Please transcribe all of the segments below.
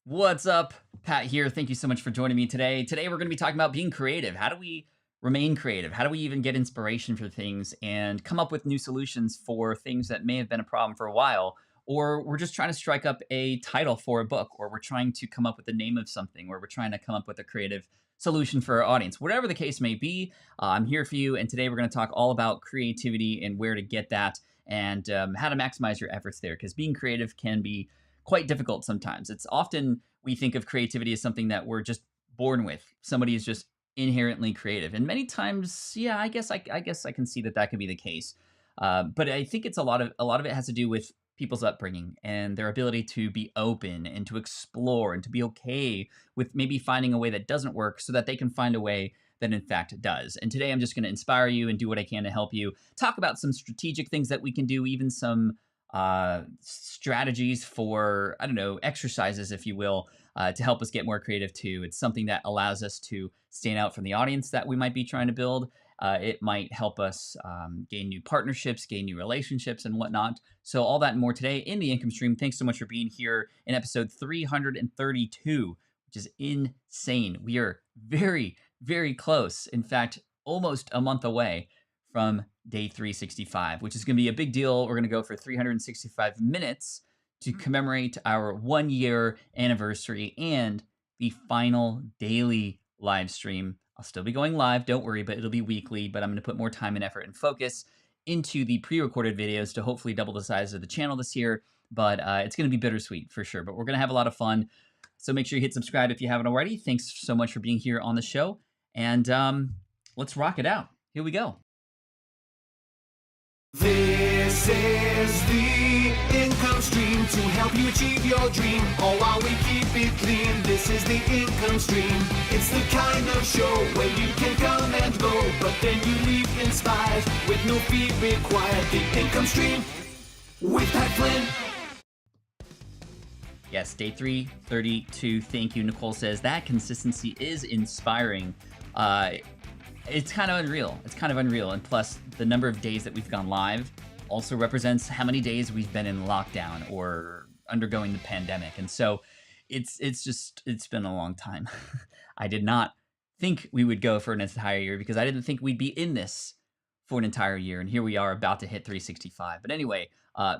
What's up? Pat here. Thank you so much for joining me today. Today, we're going to be talking about being creative. How do we remain creative? How do we even get inspiration for things and come up with new solutions for things that may have been a problem for a while? Or we're just trying to strike up a title for a book, or we're trying to come up with the name of something, or we're trying to come up with a creative solution for our audience. Whatever the case may be, I'm here for you. And today, we're going to talk all about creativity and where to get that and how to maximize your efforts there. Because being creative can be quite difficult sometimes. It's often we think of creativity as something that we're just born with. Somebody is just inherently creative, and many times, yeah, I guess I can see that that can be the case. But I think it's a lot of it has to do with people's upbringing and their ability to be open and to explore and to be okay with maybe finding a way that doesn't work so that they can find a way that in fact does. And today I'm just going to inspire you and do what I can to help you talk about some strategic things that we can do, even some strategies for, I don't know, exercises, if you will, to help us get more creative too. It's something that allows us to stand out from the audience that we might be trying to build. It might help us gain new partnerships, gain new relationships, and whatnot. So, all that and more today in the income stream. Thanks so much for being here in episode 332, which is insane. We are very, very close. In fact, almost a month away from day 365, which is going to be a big deal. We're going to go for 365 minutes to commemorate our 1 year anniversary and the final daily live stream. I'll still be going live, don't worry, but it'll be weekly. But I'm going to put more time and effort and focus into the pre-recorded videos to hopefully double the size of the channel this year. But it's going to be bittersweet for sure. But we're going to have a lot of fun. So make sure you hit subscribe if you haven't already. Thanks so much for being here on the show. And let's rock it out. Here we go. This is the income stream to help you achieve your dream, all while we keep it clean. This is the income stream. It's the kind of show where you can come and go, but then you leave inspired with no fee required. The income stream with Pat Flynn. Yes, day 332. Thank you. Nicole says that consistency is inspiring. It's kind of unreal. It's kind of unreal. And plus, the number of days that we've gone live also represents how many days we've been in lockdown or undergoing the pandemic. And so it's been a long time. I did not think we would go for an entire year because I didn't think we'd be in this for an entire year. And here we are about to hit 365. But anyway,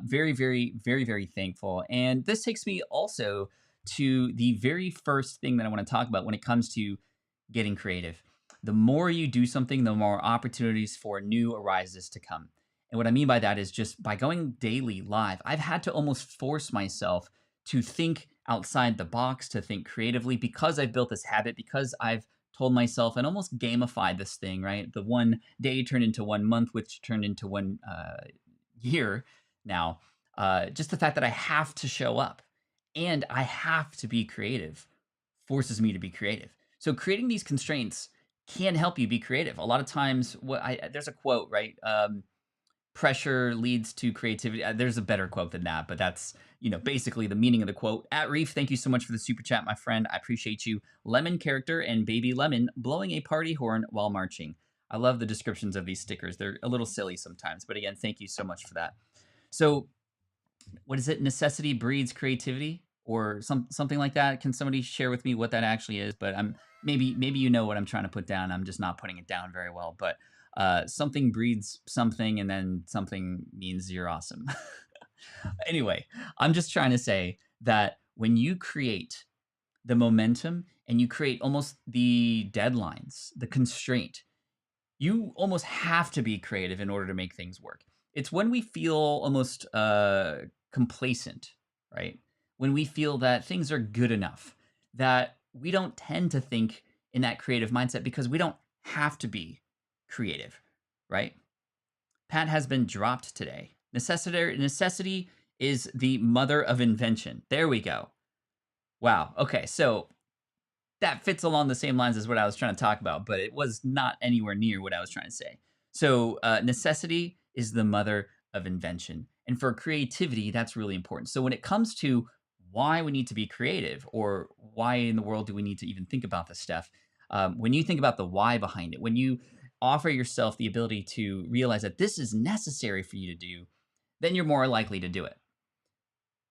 very, very, very, very thankful. And this takes me also to the very first thing that I want to talk about when it comes to getting creative. The more you do something, the more opportunities for new arises to come. And what I mean by that is just by going daily live, I've had to almost force myself to think outside the box, to think creatively, because I've built this habit, because I've told myself and almost gamified this thing, right? The one day turned into 1 month, which turned into 1 year now. Just the fact that I have to show up and I have to be creative forces me to be creative. So creating these constraints can help you be creative. A lot of times, there's a quote, right? Pressure leads to creativity. There's a better quote than that, but that's basically the meaning of the quote. At Reef, thank you so much for the super chat, my friend. I appreciate you. Lemon character and baby lemon blowing a party horn while marching. I love the descriptions of these stickers. They're a little silly sometimes, but again, thank you so much for that. So, what is it? Necessity breeds creativity, or something like that. Can somebody share with me what that actually is? But maybe you know what I'm trying to put down. I'm just not putting it down very well. But something breeds something, and then something means you're awesome. Anyway, I'm just trying to say that when you create the momentum and you create almost the deadlines, the constraint, you almost have to be creative in order to make things work. It's when we feel almost complacent, right? When we feel that things are good enough, that we don't tend to think in that creative mindset because we don't have to be creative, right? Pat has been dropped today. Necessity is the mother of invention. There we go. Wow. Okay, so that fits along the same lines as what I was trying to talk about, but it was not anywhere near what I was trying to say. So necessity is the mother of invention. And for creativity, that's really important. So when it comes to why we need to be creative, or why in the world do we need to even think about this stuff, when you think about the why behind it, when you offer yourself the ability to realize that this is necessary for you to do, then you're more likely to do it.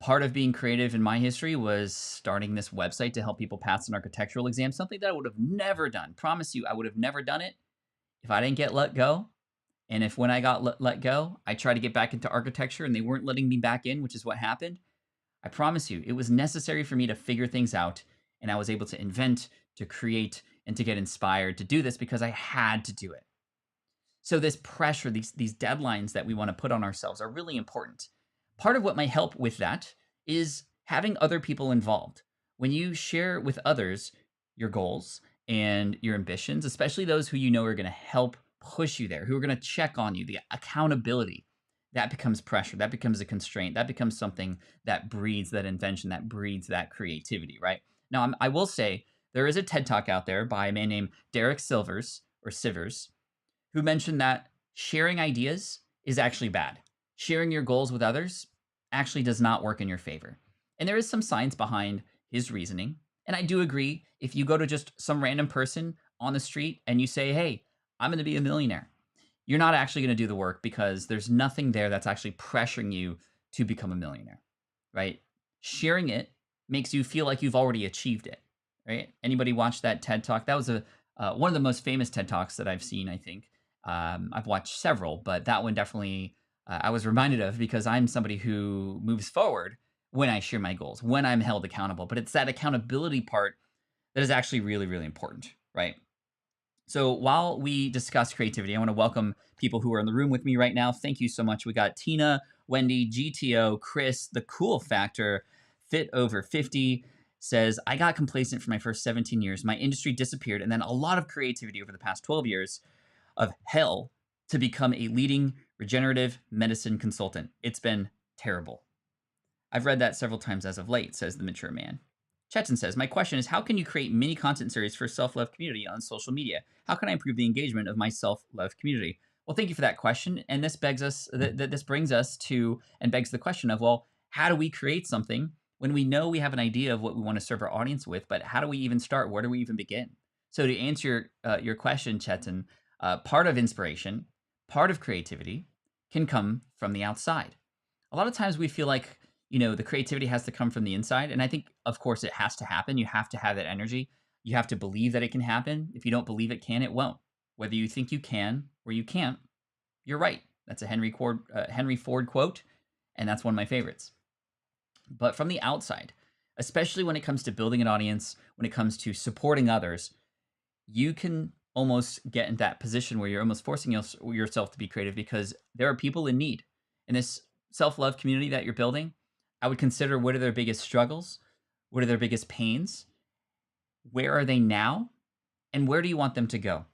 Part of being creative in my history was starting this website to help people pass an architectural exam, something that I would have never done. Promise you, I would have never done it if I didn't get let go. And if when I got let go, I tried to get back into architecture and they weren't letting me back in, which is what happened. I promise you, it was necessary for me to figure things out. And I was able to invent, to create, and to get inspired to do this because I had to do it. So this pressure, these deadlines that we want to put on ourselves are really important. Part of what might help with that is having other people involved. When you share with others your goals and your ambitions, especially those who you know are going to help push you there, who are going to check on you, the accountability, that becomes pressure, that becomes a constraint, that becomes something that breeds that invention, that breeds that creativity, right? Now, I will say there is a TED Talk out there by a man named Derek Sivers, who mentioned that sharing ideas is actually bad. Sharing your goals with others actually does not work in your favor. And there is some science behind his reasoning. And I do agree, if you go to just some random person on the street and you say, hey, I'm going to be a millionaire, you're not actually going to do the work because there's nothing there that's actually pressuring you to become a millionaire, right? Sharing it makes you feel like you've already achieved it, right? Anybody watch that TED Talk? That was one of the most famous TED Talks that I've seen, I think. I've watched several, but that one definitely I was reminded of because I'm somebody who moves forward when I share my goals, when I'm held accountable. But it's that accountability part that is actually really, really important, right? So while we discuss creativity, I want to welcome people who are in the room with me right now. Thank you so much. We got Tina, Wendy, GTO, Chris, The Cool Factor, Fit Over 50 says, I got complacent for my first 17 years. My industry disappeared, and then a lot of creativity over the past 12 years of hell to become a leading regenerative medicine consultant. It's been terrible. I've read that several times as of late, says the mature man. Chetan says, my question is, how can you create mini content series for self-love community on social media? How can I improve the engagement of my self-love community? Well, thank you for that question. And this brings us to and begs the question of, well, how do we create something when we know we have an idea of what we want to serve our audience with, but how do we even start? Where do we even begin? So to answer your question, Chetan, part of inspiration, part of creativity can come from the outside. A lot of times we feel like, the creativity has to come from the inside. And I think, of course, it has to happen. You have to have that energy. You have to believe that it can happen. If you don't believe it can, it won't. Whether you think you can or you can't, you're right. That's a Henry Ford quote, and that's one of my favorites. But from the outside, especially when it comes to building an audience, when it comes to supporting others, you can almost get in that position where you're almost forcing yourself to be creative because there are people in need. In this self-love community that you're building, I would consider, what are their biggest struggles? What are their biggest pains? Where are they now? And where do you want them to go?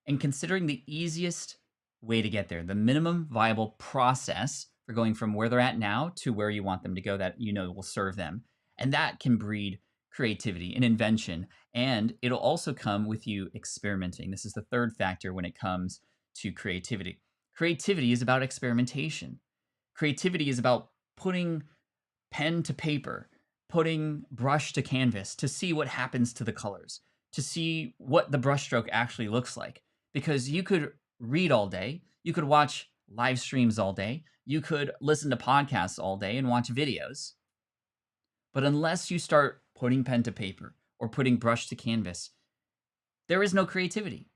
And considering the easiest way to get there, the minimum viable process for going from where they're at now to where you want them to go that will serve them. And that can breed creativity and invention. And it'll also come with you experimenting. This is the third factor when it comes to creativity. Creativity is about experimentation. Creativity is about putting pen to paper, putting brush to canvas to see what happens to the colors, to see what the brushstroke actually looks like. Because you could read all day, you could watch live streams all day, you could listen to podcasts all day and watch videos. But unless you start putting pen to paper or putting brush to canvas, there is no creativity.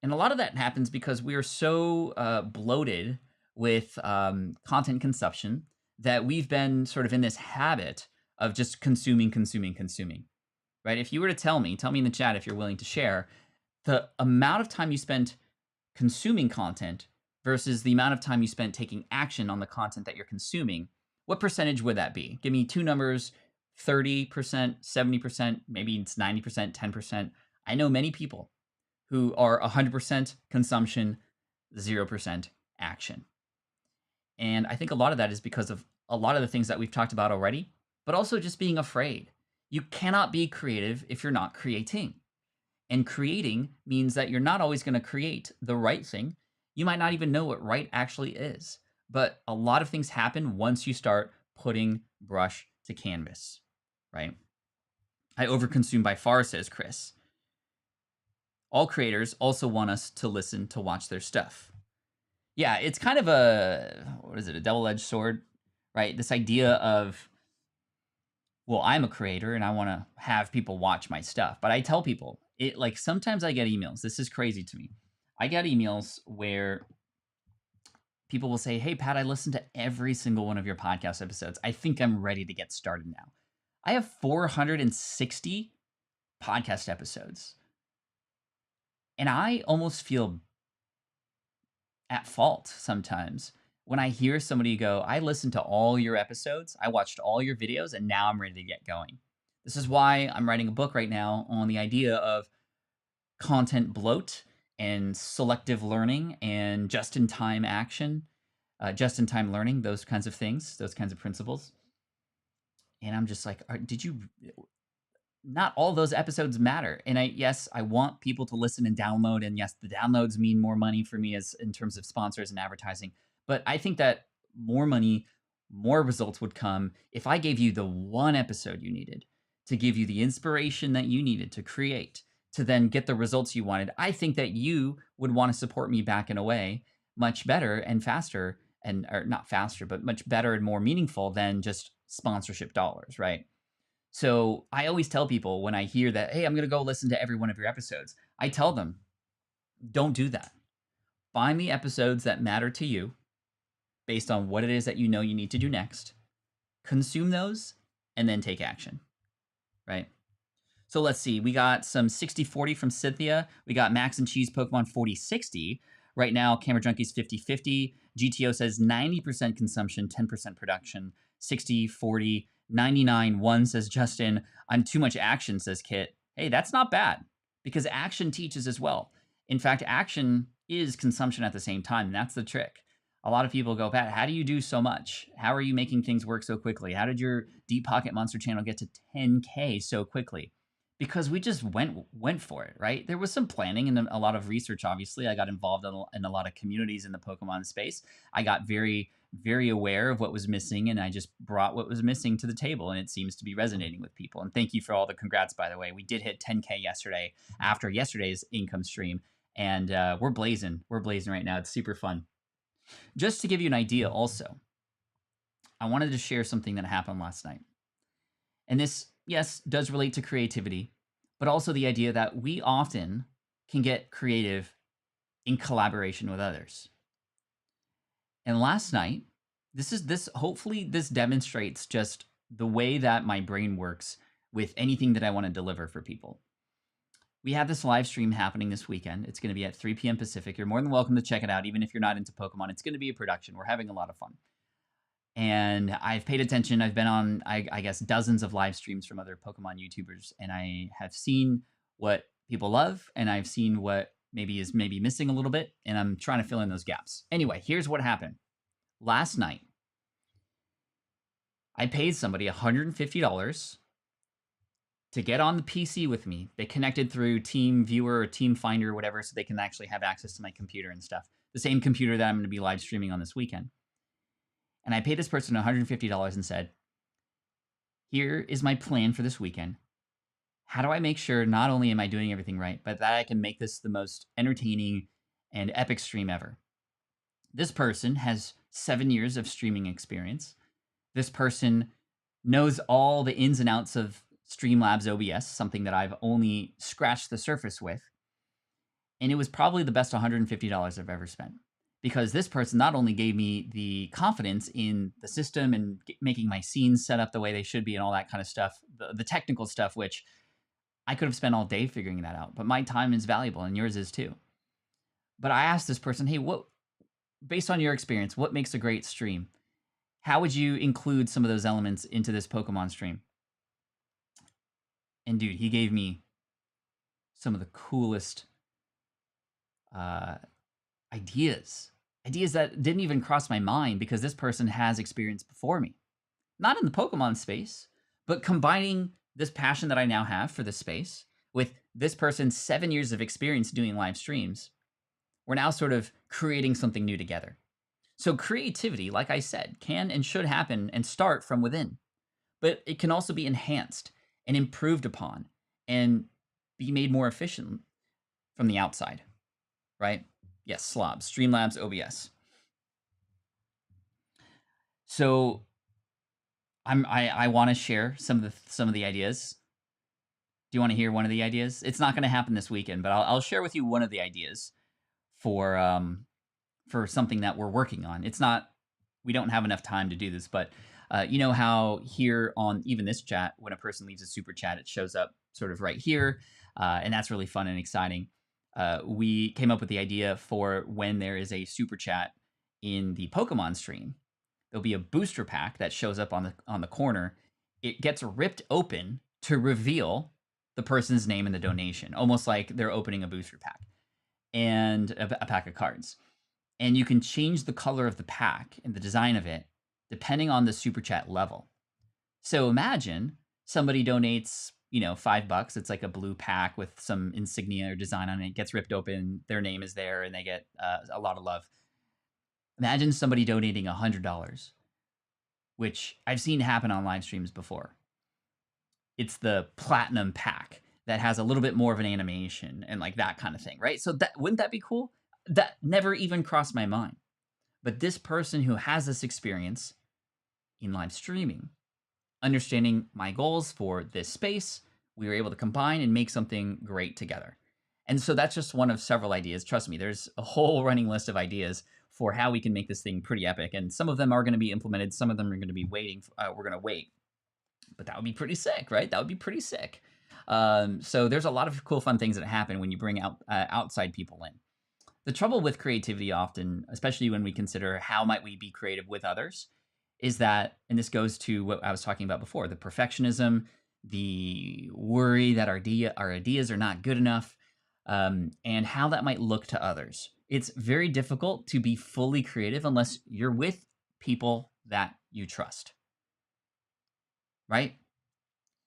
And a lot of that happens because we are so bloated with content consumption that we've been sort of in this habit of just consuming, right? If you were to tell me in the chat if you're willing to share, the amount of time you spent consuming content versus the amount of time you spent taking action on the content that you're consuming, what percentage would that be? Give me two numbers, 30%, 70%, maybe it's 90%, 10%. I know many people who are 100% consumption, 0% action. And I think a lot of that is because of a lot of the things that we've talked about already, but also just being afraid. You cannot be creative if you're not creating. And creating means that you're not always going to create the right thing. You might not even know what right actually is. But a lot of things happen once you start putting brush to canvas, right? I overconsume by far, says Chris. All creators also want us to listen to watch their stuff. Yeah, it's kind of a double-edged sword, right? This idea of well, I'm a creator and I want to have people watch my stuff. But I tell people, it like sometimes I get emails. This is crazy to me. I get emails where people will say, "Hey Pat, I listened to every single one of your podcast episodes. I think I'm ready to get started now." I have 460 podcast episodes. And I almost feel at fault sometimes when I hear somebody go, "I listened to all your episodes, I watched all your videos, and now I'm ready to get going." This is why I'm writing a book right now on the idea of content bloat and selective learning and just-in-time action, just-in-time learning, those kinds of things, those kinds of principles. And I'm just like, did you not all those episodes matter. And yes, I want people to listen and download. And yes, the downloads mean more money for me as in terms of sponsors and advertising. But I think that more money, more results would come if I gave you the one episode you needed to give you the inspiration that you needed to create, to then get the results you wanted. I think that you would want to support me back in a way much better and faster, and or not faster, but much better and more meaningful than just sponsorship dollars, right? So I always tell people when I hear that, "Hey, I'm going to go listen to every one of your episodes," I tell them, don't do that. Find the episodes that matter to you based on what it is that you know you need to do next, consume those, and then take action, right? So let's see. We got some 60-40 from Cynthia. We got Max and Cheese Pokemon 40-60. Right now, Camera Junkies 50-50. GTO says 90% consumption, 10% production. 60-40. 99-1 says Justin. I'm too much action, says Kit. Hey, that's not bad because action teaches as well. In fact, action is consumption at the same time, and that's the trick. A lot of people go, "Pat, how do you do so much? How are you making things work so quickly? How did your Deep Pocket Monster channel get to 10K so quickly?" Because we just went for it, right? There was some planning and a lot of research, obviously. I got involved in a lot of communities in the Pokemon space. I got very, very aware of what was missing, and I just brought what was missing to the table, and it seems to be resonating with people. And thank you for all the congrats, by the way. We did hit 10K yesterday after yesterday's income stream, and we're blazing. We're blazing right now. It's super fun. Just to give you an idea also, I wanted to share something that happened last night. And this, yes, does relate to creativity, but also the idea that we often can get creative in collaboration with others. And last night, hopefully this demonstrates just the way that my brain works with anything that I want to deliver for people. We have this live stream happening this weekend. It's going to be at 3 p.m. Pacific. You're more than welcome to check it out, even if you're not into Pokemon. It's going to be a production. We're having a lot of fun. And I've paid attention. I've been on, I guess, dozens of live streams from other Pokemon YouTubers, and I have seen what people love, and I've seen what is missing a little bit, and I'm trying to fill in those gaps. Anyway, here's what happened. Last night, I paid somebody $150 to get on the PC with me. They connected through Team Viewer or Team Finder or whatever, so they can actually have access to my computer and stuff. The same computer that I'm going to be live streaming on this weekend. And I paid this person $150 and said, "Here is my plan for this weekend. How do I make sure not only am I doing everything right, but that I can make this the most entertaining and epic stream ever?" This person has 7 years of streaming experience. This person knows all the ins and outs of Streamlabs OBS, something that I've only scratched the surface with. And it was probably the best $150 I've ever spent. Because this person not only gave me the confidence in the system and making my scenes set up the way they should be and all that kind of stuff, the technical stuff, which I could have spent all day figuring that out, but my time is valuable and yours is too. But I asked this person, "Hey, based on your experience, what makes a great stream? How would you include some of those elements into this Pokemon stream?" And dude, he gave me some of the coolest ideas that didn't even cross my mind because this person has experience before me. Not in the Pokemon space, but combining this passion that I now have for this space with this person's 7 years of experience doing live streams, we're now sort of creating something new together. So creativity, like I said, can and should happen and start from within, but it can also be enhanced and improved upon and be made more efficient from the outside, right? Yes, slobs, Streamlabs OBS. So I want to share some of the ideas. Do you want to hear one of the ideas? It's not going to happen this weekend, but I'll share with you one of the ideas for something that we're working on. It's not, we don't have enough time to do this, but you know how here on even this chat, when a person leaves a super chat, it shows up sort of right here, and that's really fun and exciting. We came up with the idea for when there is a super chat in the Pokemon stream, there'll be a booster pack that shows up on the corner. It gets ripped open to reveal the person's name in the donation, almost like they're opening a booster pack and a pack of cards. And you can change the color of the pack and the design of it depending on the super chat level. So imagine somebody donates, $5. It's like a blue pack with some insignia or design on it. It gets ripped open, their name is there, and they get a lot of love. Imagine somebody donating $100, which I've seen happen on live streams before. It's the platinum pack that has a little bit more of an animation and like that kind of thing, right? So wouldn't that be cool? That never even crossed my mind. But this person who has this experience in live streaming, understanding my goals for this space, we were able to combine and make something great together. And so that's just one of several ideas. Trust me, there's a whole running list of ideas for how we can make this thing pretty epic. And some of them are going to be implemented. Some of them are going to be waiting. We're going to wait. But that would be pretty sick, right? That would be pretty sick. So there's a lot of cool, fun things that happen when you bring out outside people in. The trouble with creativity often, especially when we consider how might we be creative with others, is that, and this goes to what I was talking about before, the perfectionism, the worry that our ideas are not good enough, and how that might look to others. It's very difficult to be fully creative unless you're with people that you trust, right?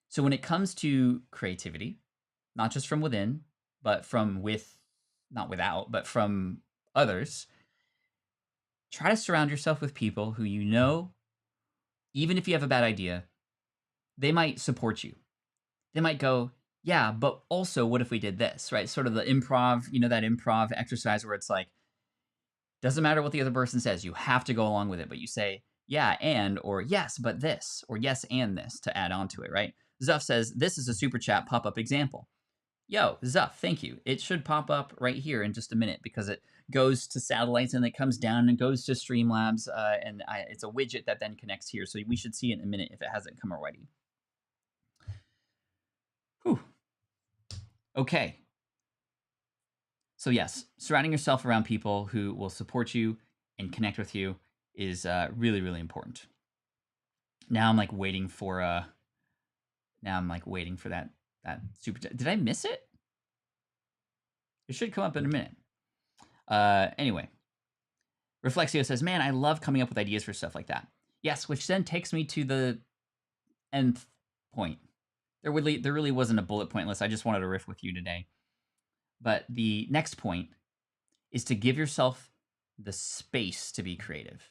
So when it comes to creativity, not just from within, but from not without, but from others, try to surround yourself with people who you know, even if you have a bad idea, they might support you. They might go, yeah, but also what if we did this, right? Sort of the improv, that improv exercise where it's like, doesn't matter what the other person says, you have to go along with it, but you say, yeah, and, or yes, but this, or yes, and this to add on to it, right? Zuff says, this is a super chat pop-up example. Yo, Zuff, thank you. It should pop up right here in just a minute because it goes to satellites and it comes down and goes to Streamlabs, and it's a widget that then connects here. So we should see it in a minute if it hasn't come already. Whew. Okay. So yes, surrounding yourself around people who will support you and connect with you is really, really important. Now I'm like waiting for that super chat. Did I miss it? It should come up in a minute. Anyway, Reflexio says, man, I love coming up with ideas for stuff like that. Yes, which then takes me to the nth point. There really wasn't a bullet point list. I just wanted to riff with you today. But the next point is to give yourself the space to be creative.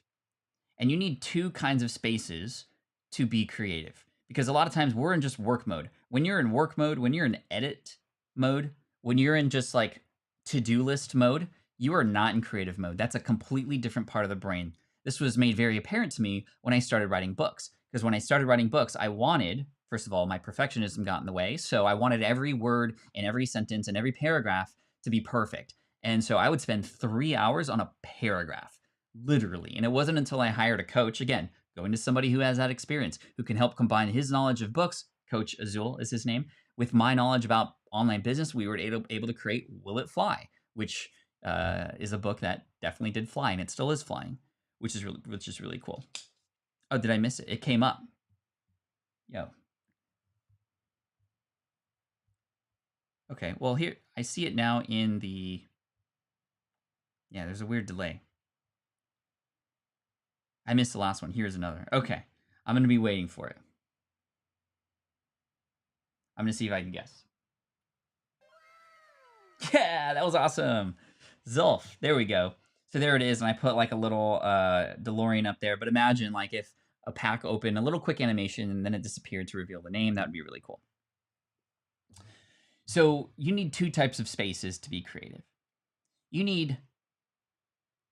And you need two kinds of spaces to be creative. Because a lot of times we're in just work mode. When you're in work mode, when you're in edit mode, when you're in just like to-do list mode, you are not in creative mode. That's a completely different part of the brain. This was made very apparent to me when I started writing books. Because when I started writing books, I wanted, first of all, my perfectionism got in the way. So I wanted every word and every sentence and every paragraph to be perfect. And so I would spend 3 hours on a paragraph, literally. And it wasn't until I hired a coach, again, going to somebody who has that experience, who can help combine his knowledge of books, Coach Azul is his name, with my knowledge about online business, we were able to create Will It Fly, which is a book that definitely did fly, and it still is flying, which is really cool. Oh, did I miss it? It came up. Yo. Okay, well here, I see it now in the, yeah, there's a weird delay. I missed the last one. Here's another. Okay, I'm going to be waiting for it. I'm going to see if I can guess. Yeah, that was awesome. Zulf, there we go. So there it is, and I put like a little DeLorean up there, but imagine like if a pack opened, a little quick animation, and then it disappeared to reveal the name. That would be really cool. So you need two types of spaces to be creative. You need,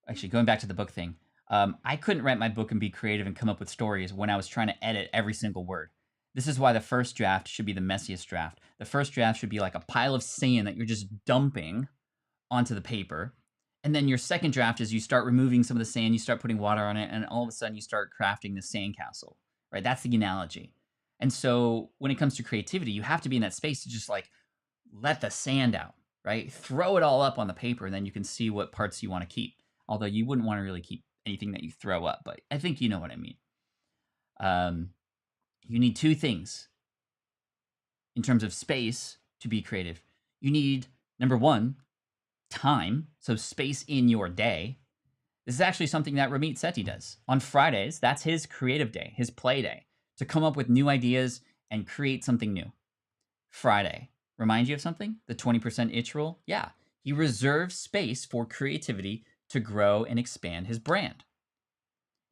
actually going back to the book thing, I couldn't write my book and be creative and come up with stories when I was trying to edit every single word. This is why the first draft should be the messiest draft. The first draft should be like a pile of sand that you're just dumping onto the paper. And then your second draft is you start removing some of the sand, you start putting water on it, and all of a sudden you start crafting the sandcastle, right? That's the analogy. And so when it comes to creativity, you have to be in that space to just like let the sand out, right? Throw it all up on the paper, and then you can see what parts you want to keep. Although you wouldn't want to really keep anything that you throw up, but I think you know what I mean. You need two things in terms of space to be creative. You need, number one, time, so space in your day. This is actually something that Ramit Sethi does. On Fridays, that's his creative day, his play day, to come up with new ideas and create something new. Friday, remind you of something? The 20% itch rule? Yeah, he reserves space for creativity to grow and expand his brand.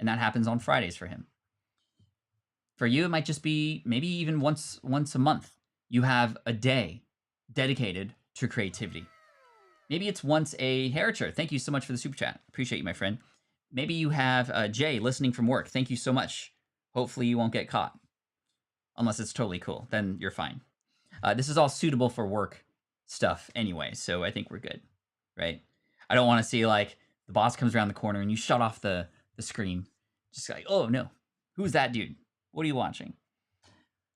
And that happens on Fridays for him. For you, it might just be maybe even once a month. You have a day dedicated to creativity. Maybe it's once a heritage. Thank you so much for the super chat. Appreciate you, my friend. Maybe you have Jay listening from work. Thank you so much. Hopefully you won't get caught. Unless it's totally cool. Then you're fine. This is all suitable for work stuff anyway, so I think we're good, right? I don't want to see like the boss comes around the corner and you shut off the screen. Just like, oh no, who's that dude? What are you watching?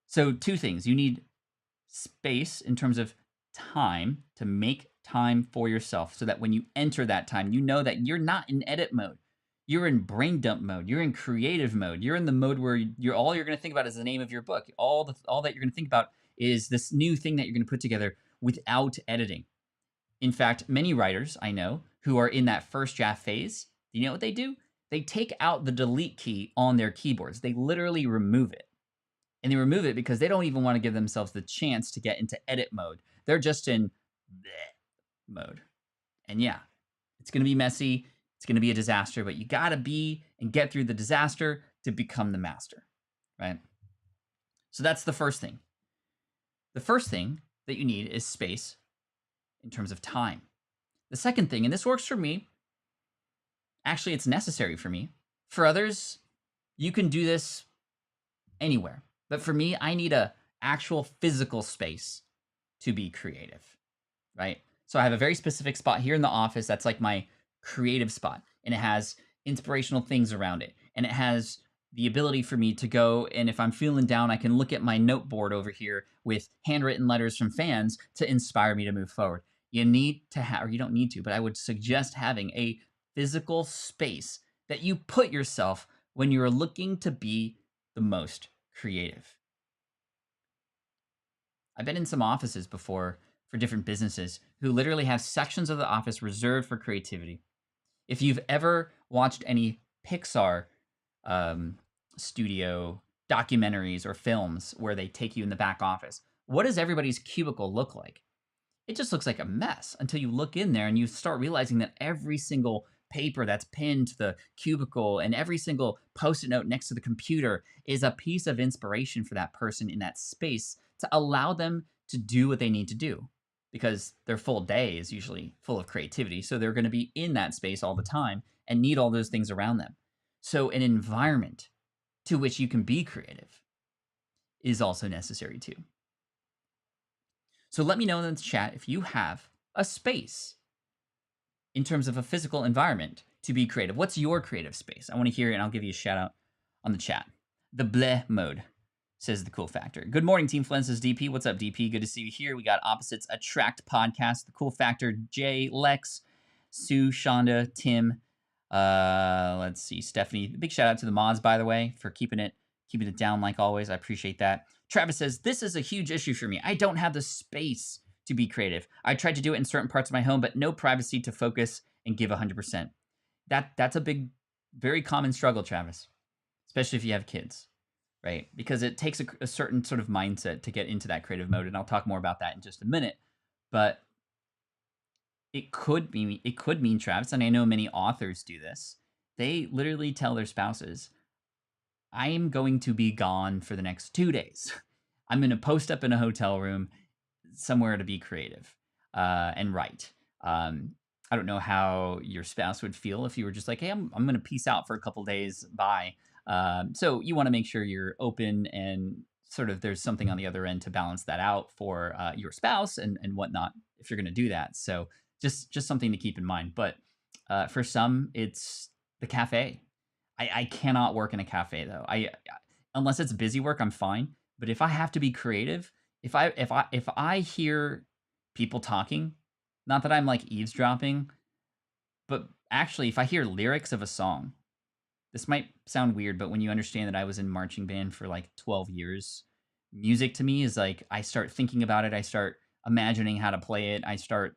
So two things. You need space in terms of time to make time for yourself so that when you enter that time, you know that you're not in edit mode. You're in brain dump mode. You're in creative mode. You're in the mode where all you're going to think about is the name of your book. All that you're going to think about is this new thing that you're going to put together without editing. In fact, many writers I know who are in that first draft phase, do you know what they do? They take out the delete key on their keyboards. They literally remove it. And they remove it because they don't even want to give themselves the chance to get into edit mode. They're just in mode. And yeah, it's going to be messy. It's going to be a disaster, but you got to be and get through the disaster to become the master, right? So that's the first thing. The first thing that you need is space in terms of time. The second thing, and this works for me, actually it's necessary for me. For others, you can do this anywhere. But for me, I need a actual physical space to be creative, right? So I have a very specific spot here in the office that's like my creative spot, and it has inspirational things around it, and it has the ability for me to go, and if I'm feeling down, I can look at my note board over here with handwritten letters from fans to inspire me to move forward. You need to have, or you don't need to, but I would suggest having a physical space that you put yourself when you're looking to be the most creative. I've been in some offices before for different businesses who literally have sections of the office reserved for creativity. If you've ever watched any Pixar studio documentaries or films where they take you in the back office, what does everybody's cubicle look like? It just looks like a mess until you look in there and you start realizing that every single paper that's pinned to the cubicle and every single post-it note next to the computer is a piece of inspiration for that person in that space to allow them to do what they need to do, because their full day is usually full of creativity. So they're going to be in that space all the time and need all those things around them. So an environment to which you can be creative is also necessary too. So let me know in the chat if you have a space in terms of a physical environment to be creative. What's your creative space? I want to hear it, and I'll give you a shout out on the chat. The bleh mode, says the Cool Factor. Good morning, Team Flynn, says DP. What's up, DP? Good to see you here. We got Opposites Attract podcast, the Cool Factor, Jay, Lex, Sue, Shonda, Tim. Let's see, Stephanie. Big shout out to the mods, by the way, for keeping it down like always. I appreciate that. Travis says, this is a huge issue for me. I don't have the space to be creative. I tried to do it in certain parts of my home, but no privacy to focus and give 100%. That's a big, very common struggle, Travis, especially if you have kids, right? Because it takes a certain sort of mindset to get into that creative mode, and I'll talk more about that in just a minute. But it could mean, Travis, and I know many authors do this, they literally tell their spouses, I am going to be gone for the next 2 days. I'm going to post up in a hotel room somewhere to be creative and write. I don't know how your spouse would feel if you were just like, hey, I'm going to peace out for a couple days. Bye. So you want to make sure you're open and sort of there's something on the other end to balance that out for your spouse and whatnot if you're going to do that. So just something to keep in mind. But for some, it's the cafe. I cannot work in a cafe though. I unless it's busy work, I'm fine. But if I have to be creative, if I hear people talking, not that I'm like eavesdropping, but actually if I hear lyrics of a song, this might sound weird, but when you understand that I was in marching band for like 12 years, music to me is like I start thinking about it, I start imagining how to play it, I start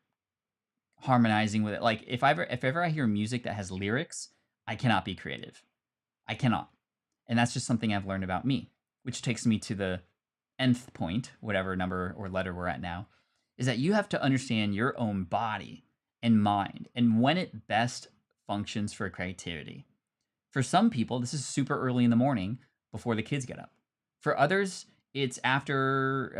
harmonizing with it. Like if ever I hear music that has lyrics, I cannot be creative. I cannot. And that's just something I've learned about me, which takes me to the nth point, whatever number or letter we're at now, is that you have to understand your own body and mind and when it best functions for creativity. For some people, this is super early in the morning before the kids get up. For others, it's after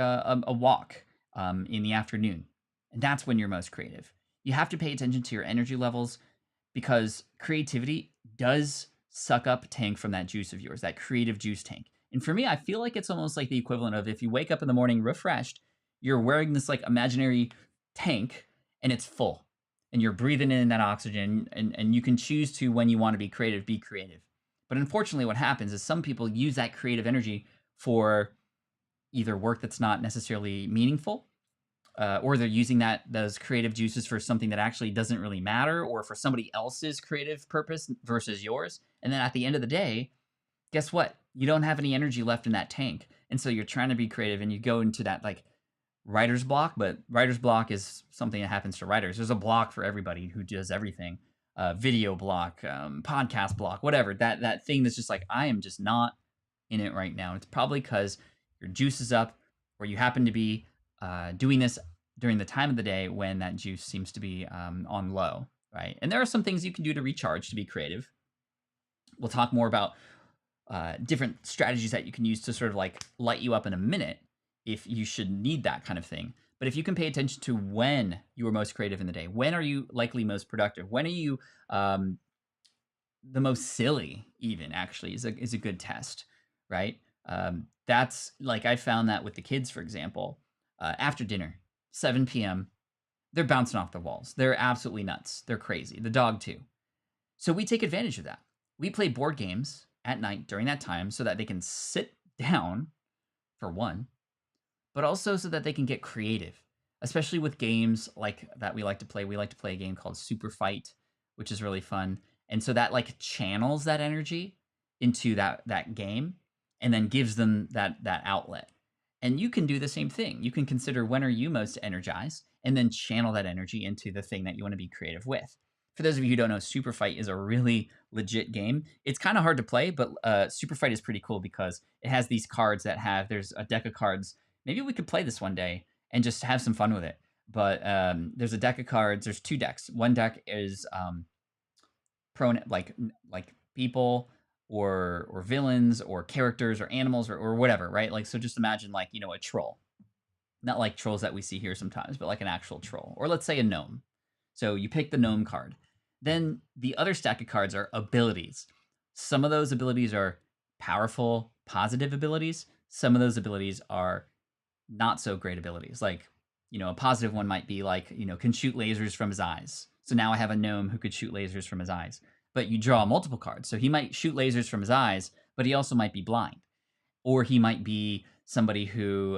a walk in the afternoon. And that's when you're most creative. You have to pay attention to your energy levels because creativity does suck up tank from that juice of yours, that creative juice tank. And for me, I feel like it's almost like the equivalent of if you wake up in the morning refreshed, you're wearing this like imaginary tank and it's full and you're breathing in that oxygen and you can choose to, when you want to be creative, be creative. But unfortunately, what happens is some people use that creative energy for either work that's not necessarily meaningful, or they're using those creative juices for something that actually doesn't really matter, or for somebody else's creative purpose versus yours. And then at the end of the day, guess what? You don't have any energy left in that tank. And so you're trying to be creative and you go into that like writer's block, but writer's block is something that happens to writers. There's a block for everybody who does everything. Video block, podcast block, whatever. That thing that's just like, I am just not in it right now. It's probably because your juice is up, or you happen to be doing this during the time of the day when that juice seems to be on low, right? And there are some things you can do to recharge, to be creative. We'll talk more about different strategies that you can use to sort of like light you up in a minute if you should need that kind of thing. But if you can pay attention to when you are most creative in the day, when are you likely most productive? When are you the most silly, even actually is a good test, right? That's like I found that with the kids, for example, after dinner, 7 p.m., they're bouncing off the walls. They're absolutely nuts. They're crazy. The dog too. So we take advantage of that. We play board games at night during that time so that they can sit down, for one, but also so that they can get creative, especially with games like that we like to play. We like to play a game called Super Fight, which is really fun. And so that like channels that energy into that game and then gives them that outlet. And you can do the same thing. You can consider when are you most energized and then channel that energy into the thing that you want to be creative with. For those of you who don't know, Super Fight is a really legit game. It's kind of hard to play, but Super Fight is pretty cool because it has these cards there's a deck of cards. Maybe we could play this one day and just have some fun with it. But there's a deck of cards. There's two decks. One deck is like people or villains or characters or animals or whatever, right? Like, so just imagine like, a troll. Not like trolls that we see here sometimes, but like an actual troll. Or let's say a gnome. So you pick the gnome card. Then the other stack of cards are abilities. Some of those abilities are powerful, positive abilities. Some of those abilities are not so great abilities. Like, a positive one might be like, can shoot lasers from his eyes. So now I have a gnome who could shoot lasers from his eyes. But you draw multiple cards. So he might shoot lasers from his eyes, but he also might be blind. Or he might be somebody who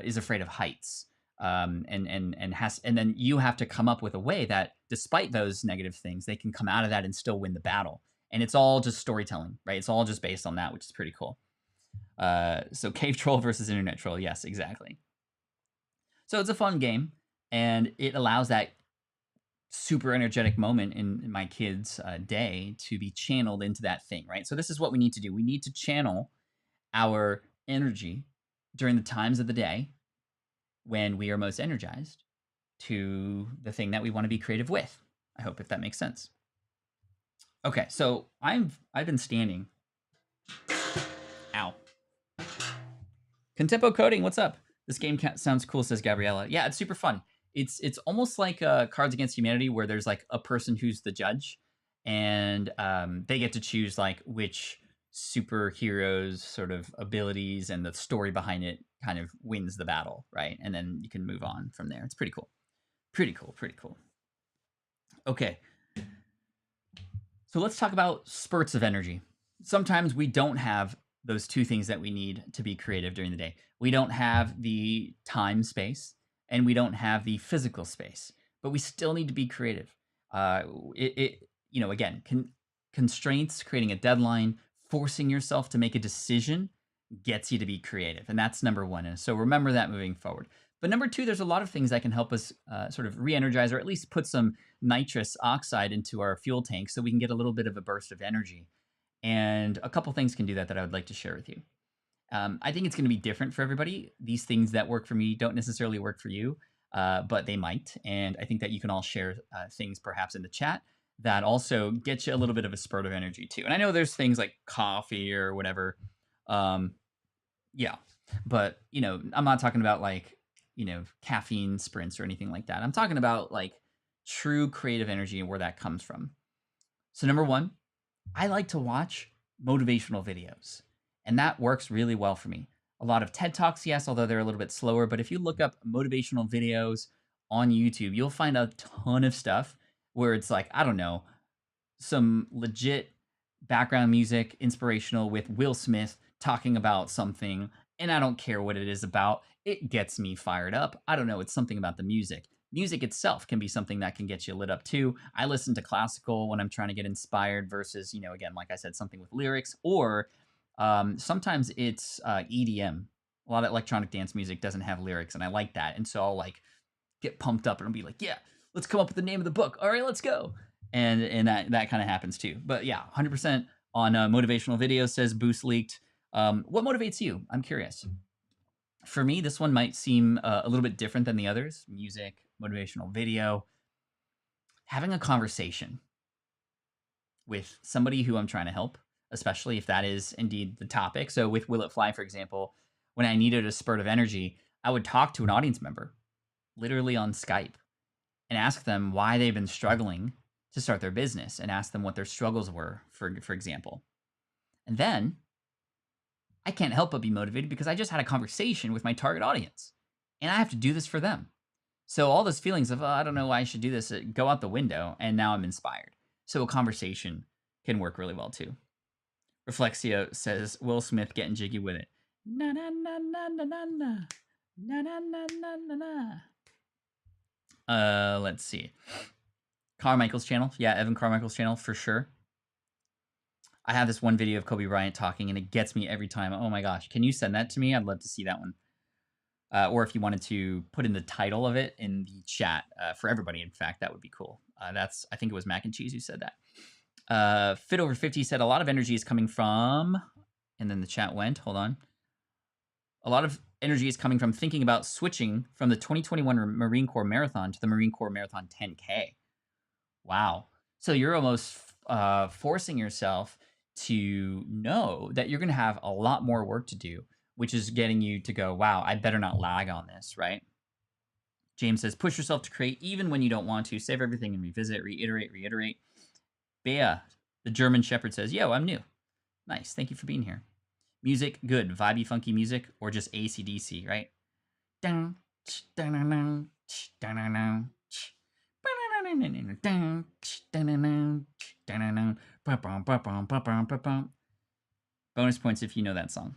is afraid of heights. And then you have to come up with a way that despite those negative things, they can come out of that and still win the battle. And it's all just storytelling, right? It's all just based on that, which is pretty cool. So cave troll versus internet troll. Yes, exactly. So it's a fun game and it allows that super energetic moment in my kids' day to be channeled into that thing, right? So this is what we need to do. We need to channel our energy during the times of the day when we are most energized to the thing that we want to be creative with. I hope if that makes sense. Okay, so I've been standing. Ow. Contempo coding, what's up? This game sounds cool, says Gabriella. Yeah, it's super fun. It's almost like Cards Against Humanity, where there's like a person who's the judge, and they get to choose like which superheroes sort of abilities and the story behind it kind of wins the battle, right? And then you can move on from there. It's pretty cool. Pretty cool. Pretty cool. Okay. So let's talk about spurts of energy. Sometimes we don't have those two things that we need to be creative during the day. We don't have the time space and we don't have the physical space, but we still need to be creative. Again, constraints, creating a deadline, forcing yourself to make a decision gets you to be creative. And that's number one. And so remember that moving forward. But number two, there's a lot of things that can help us sort of re-energize, or at least put some nitrous oxide into our fuel tank so we can get a little bit of a burst of energy. And a couple things can do that I would like to share with you. I think it's going to be different for everybody. These things that work for me don't necessarily work for you, but they might. And I think that you can all share things perhaps in the chat that also get you a little bit of a spurt of energy too. And I know there's things like coffee or whatever. Yeah, but I'm not talking about like, caffeine sprints or anything like that. I'm talking about like true creative energy and where that comes from. So number one, I like to watch motivational videos, and that works really well for me. A lot of TED Talks, yes, although they're a little bit slower, but if you look up motivational videos on YouTube, you'll find a ton of stuff where it's like, I don't know, some legit background music, inspirational with Will Smith talking about something, and I don't care what it is about. It gets me fired up. I don't know, it's something about the music. Music itself can be something that can get you lit up too. I listen to classical when I'm trying to get inspired versus, again, like I said, something with lyrics, or sometimes it's EDM. A lot of electronic dance music doesn't have lyrics, and I like that. And so I'll like get pumped up and I'll be like, yeah, let's come up with the name of the book. All right, let's go. And that kind of happens too. But yeah, 100% on motivational videos, says Boost Leaked. What motivates you? I'm curious. For me, this one might seem a little bit different than the others. Music, motivational video. Having a conversation with somebody who I'm trying to help, especially if that is indeed the topic. So with Will It Fly, for example, when I needed a spurt of energy, I would talk to an audience member, literally on Skype, and ask them why they've been struggling to start their business, and ask them what their struggles were, for example. And then I can't help but be motivated because I just had a conversation with my target audience, and I have to do this for them. So all those feelings of, I don't know why I should do this, go out the window, and now I'm inspired. So a conversation can work really well too. Reflexio says, Will Smith getting jiggy with it. Na na na na na na na. Na na na na na na. Let's see. Carmichael's channel. Yeah, Evan Carmichael's channel for sure. I have this one video of Kobe Bryant talking, and it gets me every time. Oh my gosh. Can you send that to me? I'd love to see that one. Or if you wanted to put in the title of it in the chat for everybody, in fact, that would be cool. I think it was Mac and Cheese who said that. Fit over 50 said a lot of energy is coming from, and then the chat went, hold on. A lot of energy is coming from thinking about switching from the 2021 Marine Corps Marathon to the Marine Corps Marathon 10K. Wow. So you're almost forcing yourself to know that you're going to have a lot more work to do, which is getting you to go, wow, I better not lag on this, right? James says, push yourself to create even when you don't want to. Save everything and revisit, reiterate. Bea, the German Shepherd, says, yo, I'm new. Nice. Thank you for being here. Music, good. Vibey, funky music, or just AC/DC, right? Bonus points if you know that song.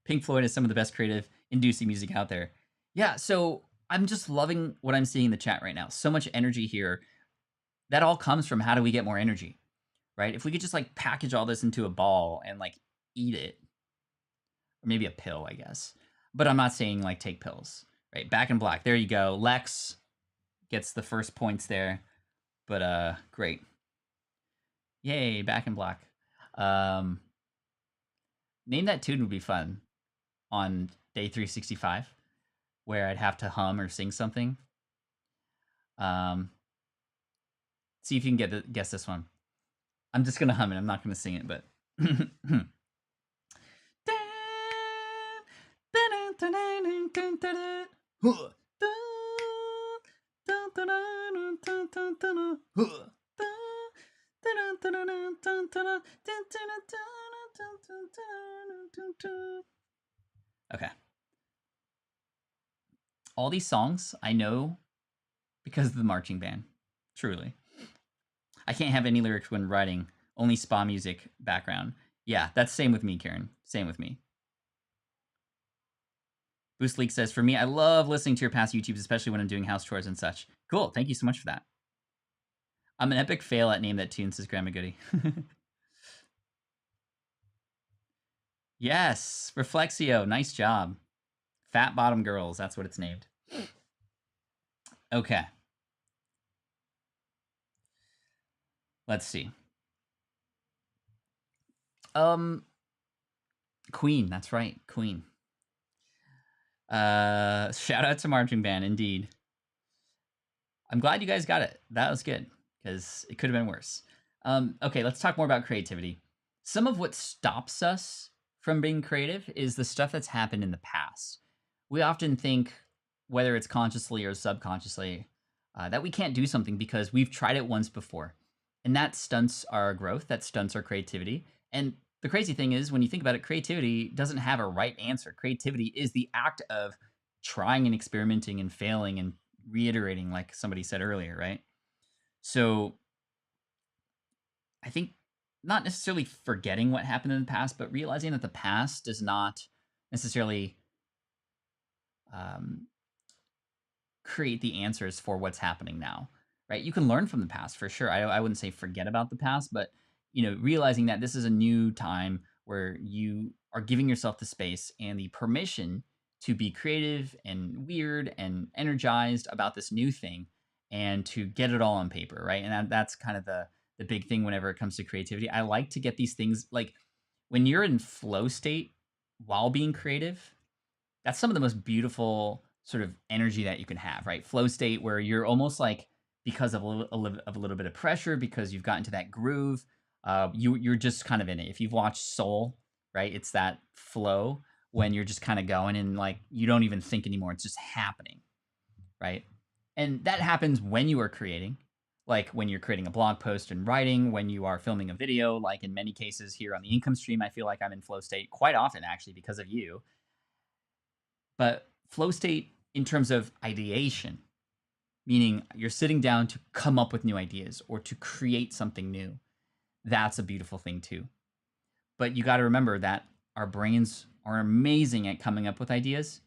Pink Floyd is some of the best creative inducing music out there. Yeah, so I'm just loving what I'm seeing in the chat right now. So much energy here. That all comes from how do we get more energy, right? If we could just like package all this into a ball and like eat it, or maybe a pill, I guess. But I'm not saying like take pills, right? Back in Black, there you go. Lex gets the first points there, but great. Yay, Back in Black. Name That Tune would be fun on day 365, where I'd have to hum or sing something. See if you can guess this one. I'm just gonna hum it. I'm not gonna sing it, but. Okay. All these songs I know because of the marching band. Truly. I can't have any lyrics when writing, only spa music background. Yeah, that's same with me, Karen. Same with me. Boost Leak says, for me, I love listening to your past YouTubes, especially when I'm doing house chores and such. Cool. Thank you so much for that. I'm an epic fail at Name That Tune, says Grandma Goody. Yes, Reflexio. Nice job. Fat Bottom Girls. That's what it's named. Okay. Let's see. Queen. That's right. Queen. Shout out to marching band, indeed. I'm glad you guys got it. That was good, because it could have been worse. Okay, let's talk more about creativity. Some of what stops us from being creative is the stuff that's happened in the past. We often think, whether it's consciously or subconsciously, that we can't do something because we've tried it once before. And that stunts our growth, that stunts our creativity. And the crazy thing is, when you think about it, creativity doesn't have a right answer. Creativity is the act of trying and experimenting and failing and reiterating, like somebody said earlier, right? So I think not necessarily forgetting what happened in the past, but realizing that the past does not necessarily create the answers for what's happening now, right? You can learn from the past for sure. I wouldn't say forget about the past, but realizing that this is a new time where you are giving yourself the space and the permission to be creative and weird and energized about this new thing and to get it all on paper, right? And that's kind of the big thing whenever it comes to creativity. I like to get these things, like when you're in flow state while being creative, that's some of the most beautiful sort of energy that you can have, right? Flow state where you're almost like, because of a little bit of pressure, because you've gotten to that groove, you're just kind of in it. If you've watched Soul, right, it's that flow when you're just kind of going and like you don't even think anymore. It's just happening, right? And that happens when you are creating, like when you're creating a blog post and writing, when you are filming a video, like in many cases here on the income stream, I feel like I'm in flow state quite often, actually, because of you. But flow state in terms of ideation, meaning you're sitting down to come up with new ideas or to create something new. That's a beautiful thing too. But you got to remember that our brains are amazing at coming up with ideas,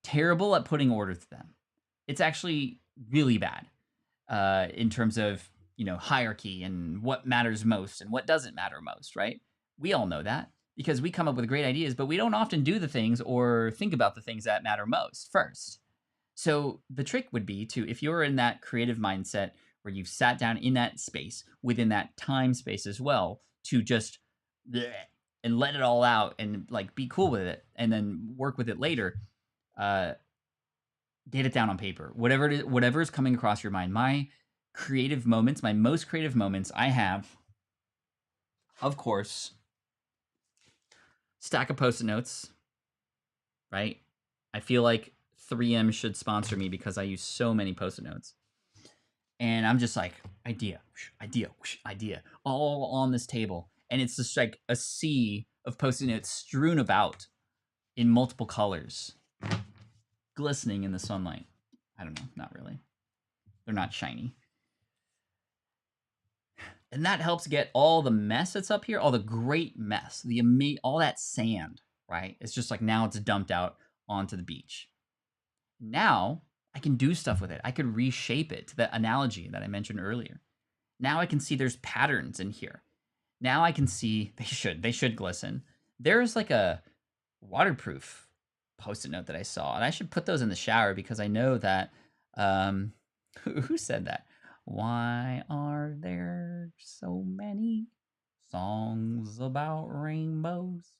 terrible at putting order to them. It's actually really bad in terms of, hierarchy and what matters most and what doesn't matter most, right? We all know that because we come up with great ideas, but we don't often do the things or think about the things that matter most first. So the trick would be to, if you're in that creative mindset where you've sat down in that space, within that time space as well, to just bleh, and let it all out and like be cool with it and then work with it later. Get it down on paper. Whatever is coming across your mind. My creative moments, my most creative moments, I have, of course, stack of Post-it notes, right? I feel like 3M should sponsor me because I use so many Post-it notes. And I'm just like, idea, idea, all on this table. And it's just like a sea of Post-it notes strewn about in multiple colors, glistening in the sunlight. I don't know, not really. They're not shiny. And that helps get all the mess that's up here, all the great mess, all that sand, right? It's just like now it's dumped out onto the beach. Now I can do stuff with it. I could reshape it to the analogy that I mentioned earlier. Now I can see there's patterns in here. Now I can see they should glisten. There's like a waterproof Post-it note that I saw, and I should put those in the shower because I know that who said that? Why are there so many songs about rainbows?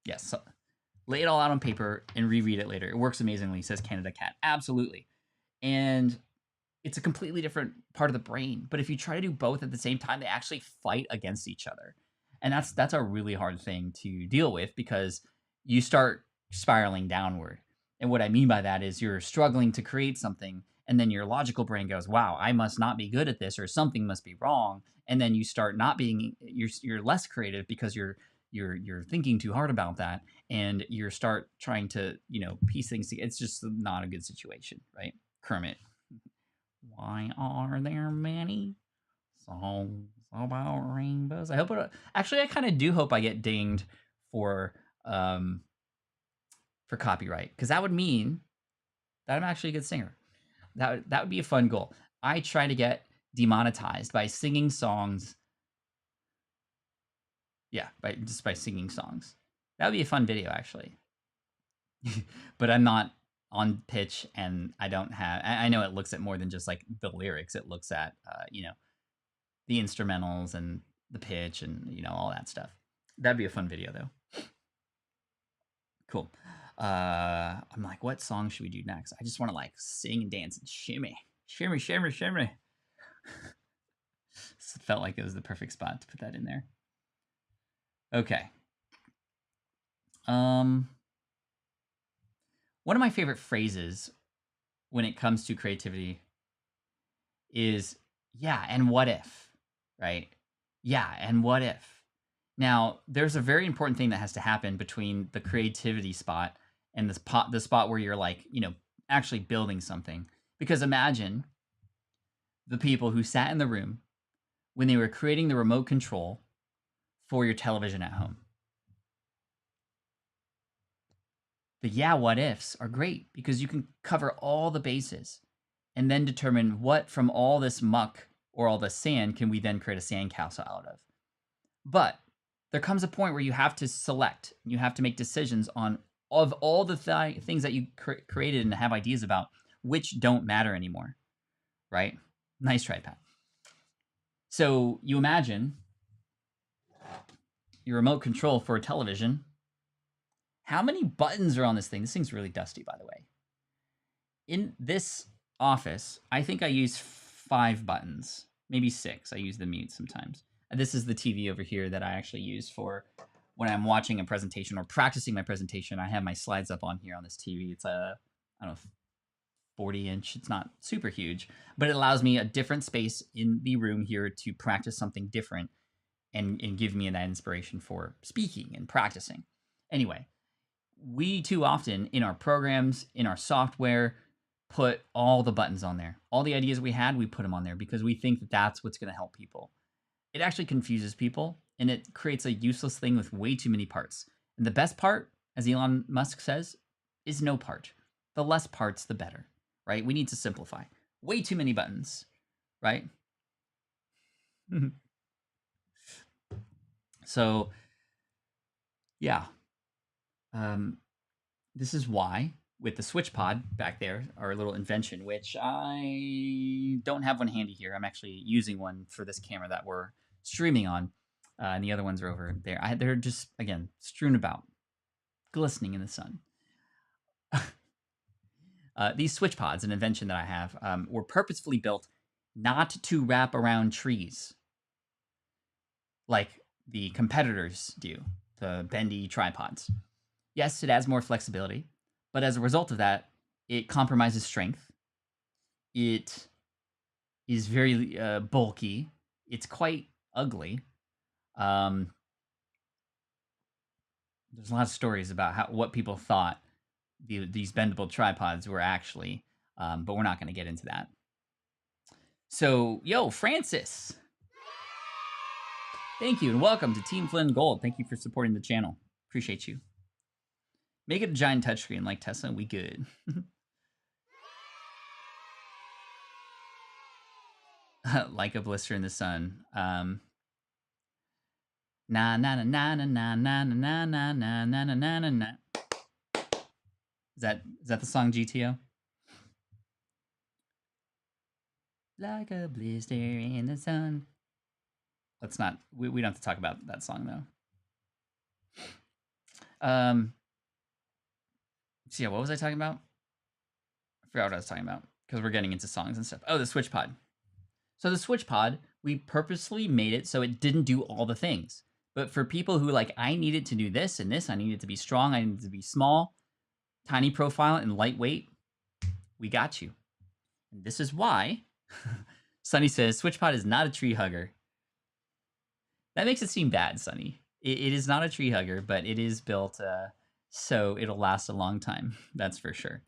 Yes, lay it all out on paper, and reread it later. It works amazingly, says Canada Cat. Absolutely. And it's a completely different part of the brain. But if you try to do both at the same time, they actually fight against each other. And that's a really hard thing to deal with because you start spiraling downward. And what I mean by that is you're struggling to create something, and then your logical brain goes, wow, I must not be good at this, or something must be wrong. And then you start not being, you're less creative because you're thinking too hard about that, and you start trying to, piece things together. It's just not a good situation, right? Kermit. Why are there many songs about rainbows? I hope it. Actually, I kind of do hope I get dinged for copyright, because that would mean that I'm actually a good singer. That would be a fun goal. I try to get demonetized by singing songs. Yeah, by singing songs. That would be a fun video, actually. But I'm not on pitch, and I don't have. I know it looks at more than just like the lyrics. It looks at the instrumentals and the pitch and all that stuff. That'd be a fun video, though. Cool. I'm like, what song should we do next? I just want to like sing and dance and shimmy. Shimmy, shimmy, shimmy. Felt like it was the perfect spot to put that in there. Okay. One of my favorite phrases when it comes to creativity is, yeah, and what if, right? Yeah, and what if? Now, there's a very important thing that has to happen between the creativity spot and the spot where you're like, actually building something. Because imagine the people who sat in the room when they were creating the remote control for your television at home. The yeah, what ifs are great because you can cover all the bases and then determine what from all this muck or all this sand can we then create a sandcastle out of. But there comes a point where you have to select, you have to make decisions of all the things that you created and have ideas about, which don't matter anymore, right? Nice try, Pat. So you imagine your remote control for a television. How many buttons are on this thing? This thing's really dusty, by the way. In this office, I think I use 5 buttons, maybe 6. I use the mute sometimes. And this is the TV over here that I actually use for when I'm watching a presentation or practicing my presentation. I have my slides up on here on this TV. It's a, 40-inch. It's not super huge, but it allows me a different space in the room here to practice something different and give me that inspiration for speaking and practicing. Anyway, we too often in our programs, in our software, put all the buttons on there. All the ideas we had, we put them on there because we think that that's what's going to help people. It actually confuses people, and it creates a useless thing with way too many parts. And the best part, as Elon Musk says, is no part. The less parts, the better, right? We need to simplify. Way too many buttons, right? So, yeah. This is why, with the switch pod back there, our little invention, which I don't have one handy here. I'm actually using one for this camera that we're streaming on, and the other ones are over there. They're just, again, strewn about, glistening in the sun. These switch pods, an invention that I have, were purposefully built not to wrap around trees like the competitors do, the bendy tripods. Yes, it adds more flexibility, but as a result of that, it compromises strength. It is very bulky. It's quite ugly. There's a lot of stories about what people thought these bendable tripods were actually, but we're not going to get into that. So, yo, Francis. Thank you, and welcome to Team Flynn Gold. Thank you for supporting the channel. Appreciate you. Make it a giant touchscreen like Tesla, and we good. Like a blister in the sun. Na na na na na na na na na na na na na na. Is that the song GTO? Like a blister in the sun. Let's not. We don't have to talk about that song though. So yeah, what was I talking about? I forgot what I was talking about because we're getting into songs and stuff. Oh, the Switch Pod. So the Switch Pod, we purposely made it so it didn't do all the things. But for people who like, I need it to do this and this, I need it to be strong, I need it to be small, tiny profile, and lightweight, we got you. And this is why Sunny says SwitchPod is not a tree hugger. That makes it seem bad, Sunny. It is not a tree hugger, but it is built so it'll last a long time. That's for sure.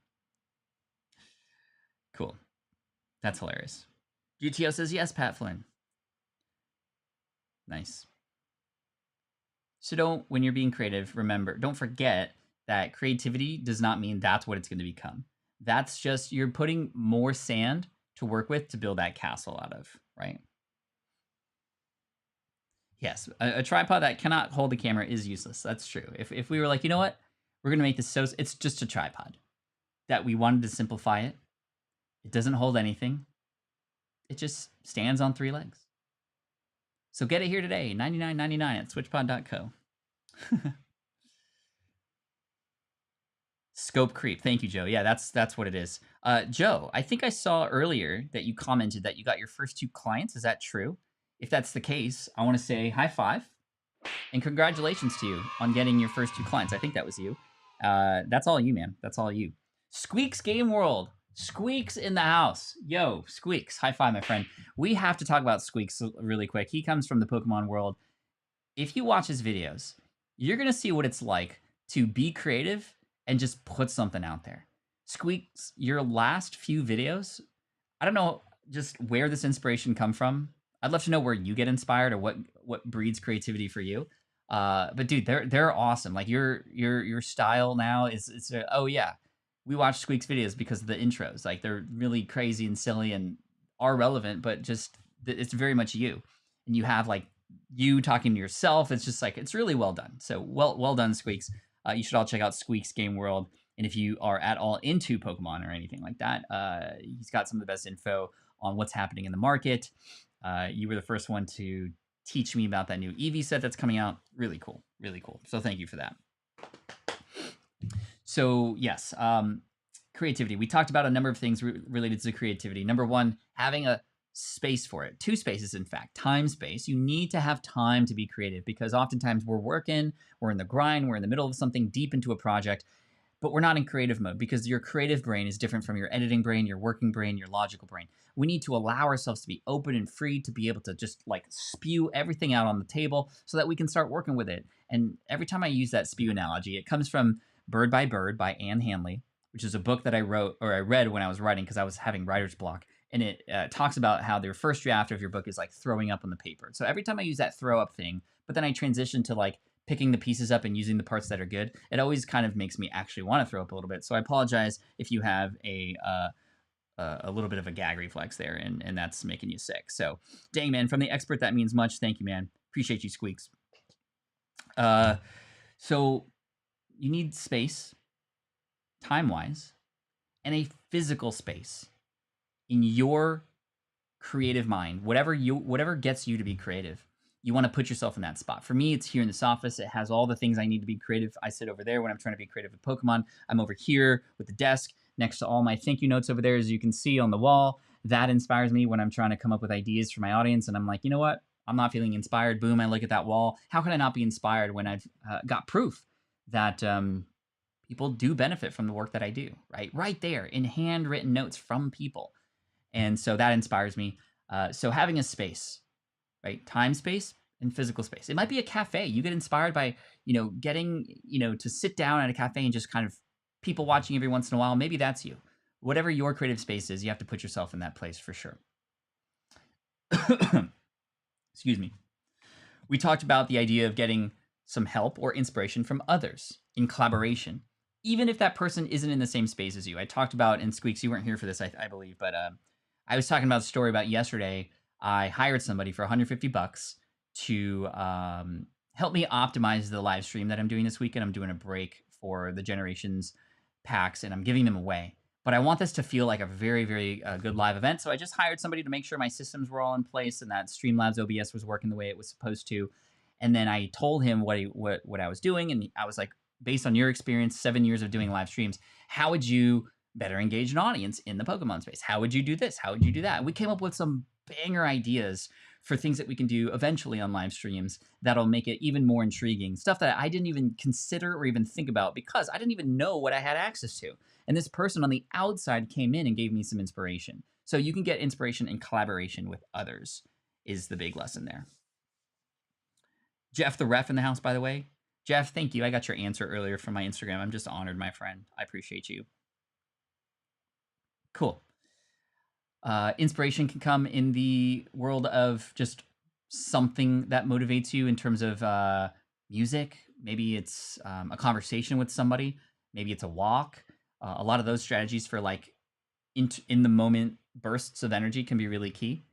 Cool. That's hilarious. GTO says yes, Pat Flynn. Nice. So when you're being creative, remember, don't forget that creativity does not mean that's what it's going to become. That's just, you're putting more sand to work with to build that castle out of, right? Yes, a tripod that cannot hold the camera is useless. That's true. If we were like, you know what, we're going to make this so, it's just a tripod. That we wanted to simplify it. It doesn't hold anything. It just stands on 3 legs. So get it here today, $99.99 at switchpod.co. Scope creep. Thank you, Joe. Yeah, that's what it is. Joe, I think I saw earlier that you commented that you got your first 2 clients. Is that true? If that's the case, I want to say high five and congratulations to you on getting your first 2 clients. I think that was you. That's all you, man. That's all you. Squeaks Game World. Squeaks in the house. Yo, Squeaks. High five, my friend. We have to talk about Squeaks really quick. He comes from the Pokemon world. If you watch his videos, you're going to see what it's like to be creative and just put something out there. Squeaks, your last few videos, I don't know just where this inspiration come from. I'd love to know where you get inspired or what breeds creativity for you. But dude, they're awesome. Like your style now is oh yeah. We watch Squeaks videos because of the intros. Like they're really crazy and silly and are relevant, but just it's very much you. And you have like you talking to yourself. It's just like it's really well done. So well done, Squeaks. You should all check out Squeaks Game World. And if you are at all into Pokemon or anything like that, he's got some of the best info on what's happening in the market. You were the first one to teach me about that new Eevee set that's coming out. Really cool. Really cool. So thank you for that. So yes, creativity. We talked about a number of things related to creativity. Number 1, having a space for it. 2 spaces, in fact. Time space. You need to have time to be creative because oftentimes we're working, we're in the grind, we're in the middle of something deep into a project, but we're not in creative mode because your creative brain is different from your editing brain, your working brain, your logical brain. We need to allow ourselves to be open and free to be able to just like spew everything out on the table so that we can start working with it. And every time I use that spew analogy, it comes from Bird by Bird by Anne Hanley, which is a book that I read when I was writing because I was having writer's block. And it talks about how their first draft of your book is like throwing up on the paper. So every time I use that throw up thing, but then I transition to like picking the pieces up and using the parts that are good, it always kind of makes me actually want to throw up a little bit. So I apologize if you have a little bit of a gag reflex there and that's making you sick. So dang, man, from the expert, that means much. Thank you, man. Appreciate you, Squeaks. So you need space, time-wise, and a physical space in your creative mind. Whatever gets you to be creative, you want to put yourself in that spot. For me, it's here in this office. It has all the things I need to be creative. I sit over there when I'm trying to be creative with Pokemon. I'm over here with the desk next to all my thank you notes over there, as you can see on the wall. That inspires me when I'm trying to come up with ideas for my audience. And I'm like, you know what? I'm not feeling inspired. Boom, I look at that wall. How can I not be inspired when I've got proof that people do benefit from the work that I do, right? Right there in handwritten notes from people. And so that inspires me. So having a space, right? Time space and physical space. It might be a cafe. You get inspired by, getting, to sit down at a cafe and just kind of people watching every once in a while. Maybe that's you. Whatever your creative space is, you have to put yourself in that place for sure. Excuse me. We talked about the idea of getting some help or inspiration from others in collaboration, even if that person isn't in the same space as you. I talked about, and Squeaks, you weren't here for this, I believe, but I was talking about a story about yesterday. I hired somebody for $150 to help me optimize the live stream that I'm doing this weekend. I'm doing a break for the Generations packs, and I'm giving them away. But I want this to feel like a very, very good live event. So I just hired somebody to make sure my systems were all in place and that Streamlabs OBS was working the way it was supposed to. And then I told him what I was doing, and I was like, based on your experience, 7 years of doing live streams, how would you better engage an audience in the Pokemon space? How would you do this? How would you do that? And we came up with some banger ideas for things that we can do eventually on live streams that'll make it even more intriguing. Stuff that I didn't even consider or even think about because I didn't even know what I had access to. And this person on the outside came in and gave me some inspiration. So you can get inspiration and collaboration with others is the big lesson there. Jeff the Ref in the house, by the way. Jeff, thank you. I got your answer earlier from my Instagram. I'm just honored, my friend. I appreciate you. Cool. Inspiration can come in the world of just something that motivates you in terms of music. Maybe it's a conversation with somebody. Maybe it's a walk. A lot of those strategies for like in the moment bursts of energy can be really key.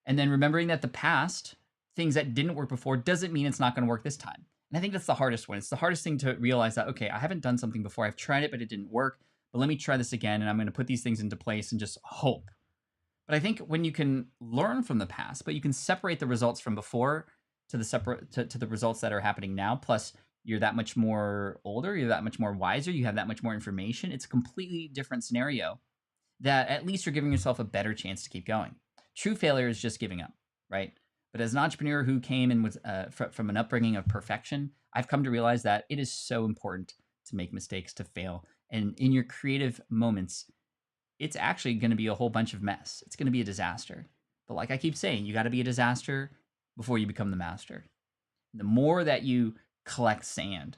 And then remembering that the past, things that didn't work before, doesn't mean it's not going to work this time. And I think that's the hardest one. It's the hardest thing to realize that, okay, I haven't done something before. I've tried it, but it didn't work. But let me try this again, and I'm going to put these things into place and just hope. But I think when you can learn from the past, but you can separate the results from before to the results that are happening now, plus you're that much more older, you're that much more wiser, you have that much more information, it's a completely different scenario that at least you're giving yourself a better chance to keep going. True failure is just giving up, right? But as an entrepreneur who came and was from an upbringing of perfection, I've come to realize that it is so important to make mistakes, to fail. And in your creative moments, it's actually going to be a whole bunch of mess. It's going to be a disaster. But like I keep saying, you got to be a disaster before you become the master. The more that you collect sand,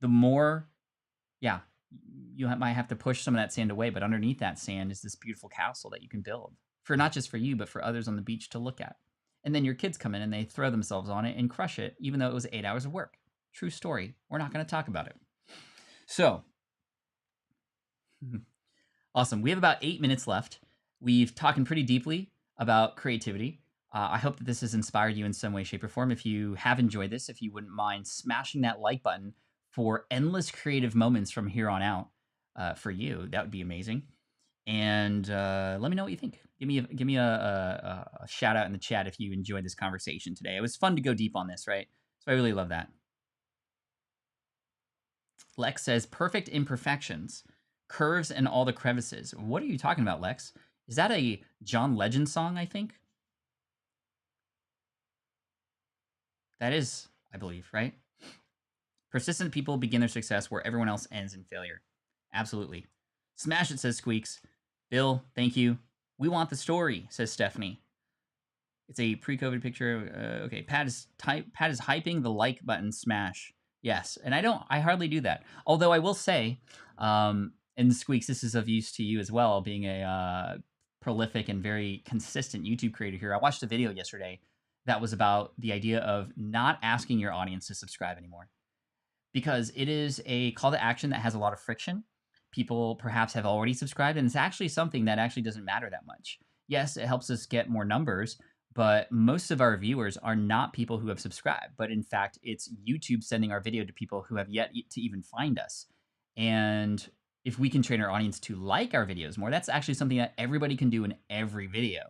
the more, you might have to push some of that sand away. But underneath that sand is this beautiful castle that you can build for not just for you, but for others on the beach to look at. And then your kids come in and they throw themselves on it and crush it, even though it was 8 hours of work. True story. We're not going to talk about it. So, awesome. We have about 8 minutes left. We've talked pretty deeply about creativity. I hope that this has inspired you in some way, shape, or form. If you have enjoyed this, if you wouldn't mind smashing that like button for endless creative moments from here on out for you, that would be amazing. And let me know what you think. Give me a shout out in the chat if you enjoyed this conversation today. It was fun to go deep on this, right? So I really love that. Lex says, perfect imperfections, curves and all the crevices. What are you talking about, Lex? Is that a John Legend song, I think? That is, I believe, right? Persistent people begin their success where everyone else ends in failure. Absolutely. Smash it, says Squeaks. Bill, thank you. We want the story, says Stephanie. It's a pre-COVID picture. Okay, Pat is hyping the like button smash. Yes, and I hardly do that. Although I will say, and Squeaks, this is of use to you as well, being a prolific and very consistent YouTube creator here. I watched a video yesterday that was about the idea of not asking your audience to subscribe anymore, because it is a call to action that has a lot of friction. People perhaps have already subscribed, and it's actually something that actually doesn't matter that much. Yes, it helps us get more numbers, but most of our viewers are not people who have subscribed, but in fact, it's YouTube sending our video to people who have yet to even find us. And if we can train our audience to like our videos more, that's actually something that everybody can do in every video.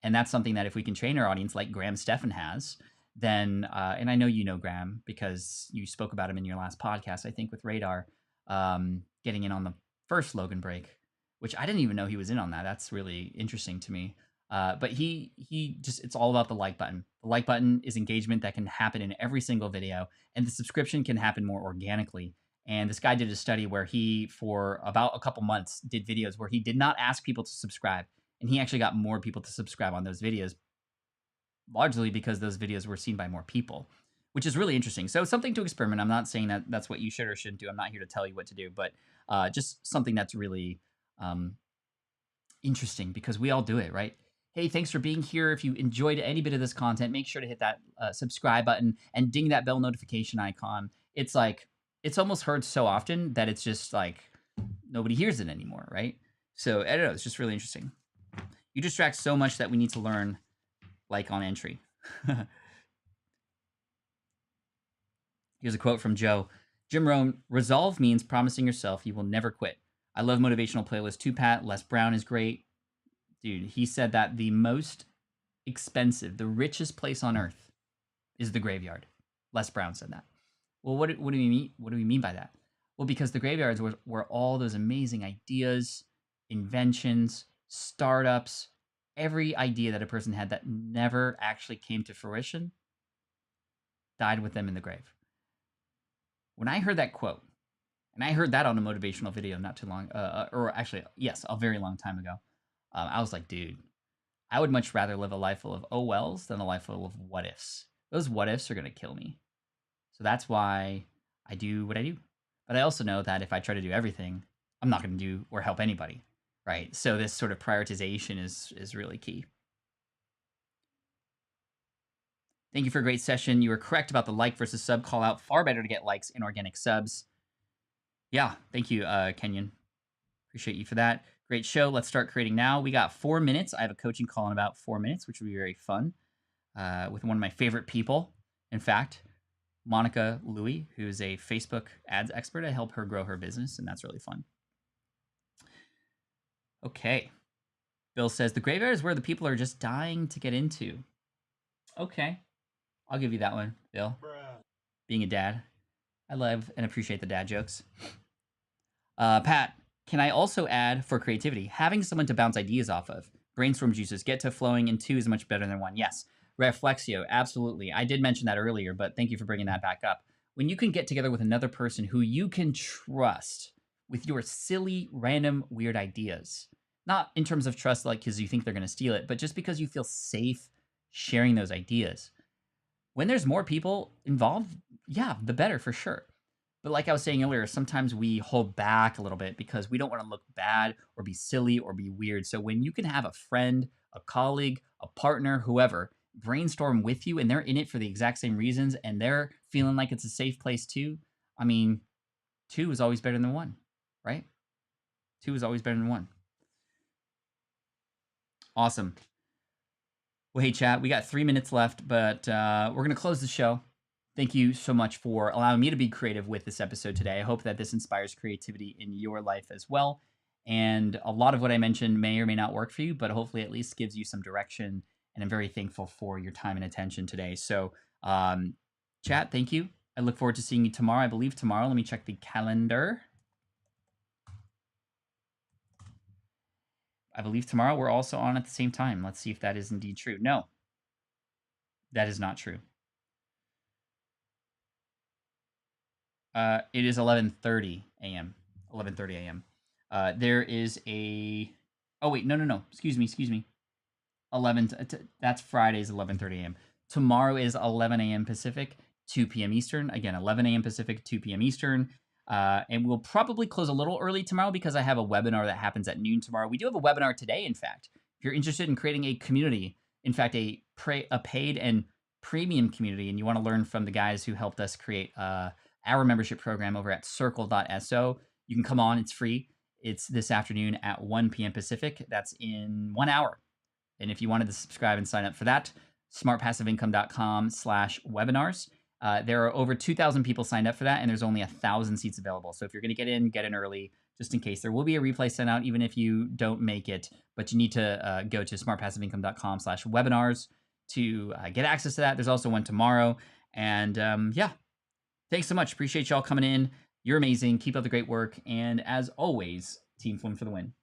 And that's something that if we can train our audience like Graham Stephan has, then, and I know you know Graham because you spoke about him in your last podcast, I think with Radar, getting in on the first Logan break, which I didn't even know he was in on that. That's really interesting to me. But he just, it's all about the like button. The like button is engagement that can happen in every single video, and the subscription can happen more organically. And this guy did a study where he, for about a couple months, did videos where he did not ask people to subscribe. And he actually got more people to subscribe on those videos, largely because those videos were seen by more people, which is really interesting. So something to experiment. I'm not saying that that's what you should or shouldn't do. I'm not here to tell you what to do, but just something that's really interesting because we all do it, right? Hey, thanks for being here. If you enjoyed any bit of this content, make sure to hit that subscribe button and ding that bell notification icon. It's like, it's almost heard so often that it's just like nobody hears it anymore, right? So I don't know, it's just really interesting. You distract so much that we need to learn like on entry. Here's a quote from Joe. Jim Rohn, resolve means promising yourself you will never quit. I love motivational playlists too, Pat. Les Brown is great. Dude, he said that the most expensive, the richest place on earth is the graveyard. Les Brown said that. Well, what do we mean? What do we mean by that? Well, because the graveyards were all those amazing ideas, inventions, startups, every idea that a person had that never actually came to fruition died with them in the grave. When I heard that quote, and I heard that on a motivational video not too long, or actually, yes, a very long time ago, I was like, dude, I would much rather live a life full of oh wells than a life full of what ifs. Those what ifs are going to kill me. So that's why I do what I do. But I also know that if I try to do everything, I'm not going to do or help anybody, right? So this sort of prioritization is really key. Thank you for a great session. You were correct about the like versus sub call out. Far better to get likes in organic subs. Yeah, thank you, Kenyon. Appreciate you for that. Great show. Let's start creating now. We got 4 minutes. I have a coaching call in about 4 minutes, which will be very fun, with one of my favorite people. In fact, Monica Louie, who's a Facebook ads expert. I help her grow her business, and that's really fun. Okay. Bill says, the graveyard is where the people are just dying to get into. Okay. I'll give you that one, Bill. Bruh. Being a dad. I love and appreciate the dad jokes. Pat, can I also add for creativity, having someone to bounce ideas off of? Brainstorm juices, get to flowing in 2 is much better than 1. Yes. Reflexio, absolutely. I did mention that earlier, but thank you for bringing that back up. When you can get together with another person who you can trust with your silly, random, weird ideas, not in terms of trust like because you think they're going to steal it, but just because you feel safe sharing those ideas. When there's more people involved, yeah, the better for sure. But like I was saying earlier, sometimes we hold back a little bit because we don't want to look bad or be silly or be weird. So when you can have a friend, a colleague, a partner, whoever, brainstorm with you and they're in it for the exact same reasons and they're feeling like it's a safe place too, I mean, 2 is always better than 1, right? 2 is always better than 1. Awesome. Well, hey, chat, we got 3 minutes left, but we're going to close the show. Thank you so much for allowing me to be creative with this episode today. I hope that this inspires creativity in your life as well. And a lot of what I mentioned may or may not work for you, but hopefully at least gives you some direction. And I'm very thankful for your time and attention today. So, chat, thank you. I look forward to seeing you tomorrow. I believe tomorrow. Let me check the calendar. I believe tomorrow we're also on at the same time. Let's see if that is indeed true. No, that is not true. It is 11:30 a.m. 11:30 a.m. There is a... Oh, wait, no. Excuse me. 11. That's Friday's 11:30 a.m. Tomorrow is 11 a.m. Pacific, 2 p.m. Eastern. Again, 11 a.m. Pacific, 2 p.m. Eastern. And we'll probably close a little early tomorrow because I have a webinar that happens at noon tomorrow. We do have a webinar today, in fact. If you're interested in creating a community, in fact, a paid and premium community, and you want to learn from the guys who helped us create our membership program over at circle.so, you can come on. It's free. It's this afternoon at 1 p.m. Pacific. That's in 1 hour. And if you wanted to subscribe and sign up for that, smartpassiveincome.com/webinars. There are over 2,000 people signed up for that, and there's only 1,000 seats available. So if you're going to get in early, just in case. There will be a replay sent out even if you don't make it, but you need to go to smartpassiveincome.com/webinars to get access to that. There's also one tomorrow. And yeah, thanks so much. Appreciate y'all coming in. You're amazing. Keep up the great work. And as always, Team Flynn for the win.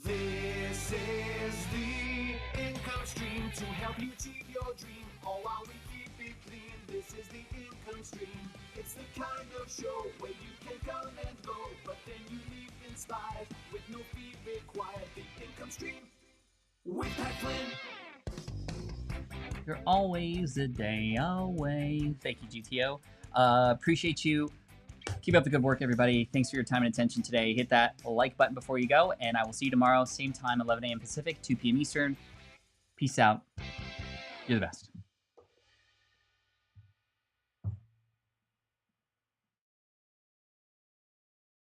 This is the income stream to help you achieve your dream. All while we keep it clean. This is the income stream. It's the kind of show where you can come and go, but then you leave inspired with no fee required. The income stream with Pat Flynn. You're always a day away. Thank you, GTO. Appreciate you. Keep up the good work, everybody. Thanks for your time and attention today. Hit that like button before you go, and I will see you tomorrow, same time, 11 a.m. Pacific, 2 p.m. Eastern. Peace out. You're the best.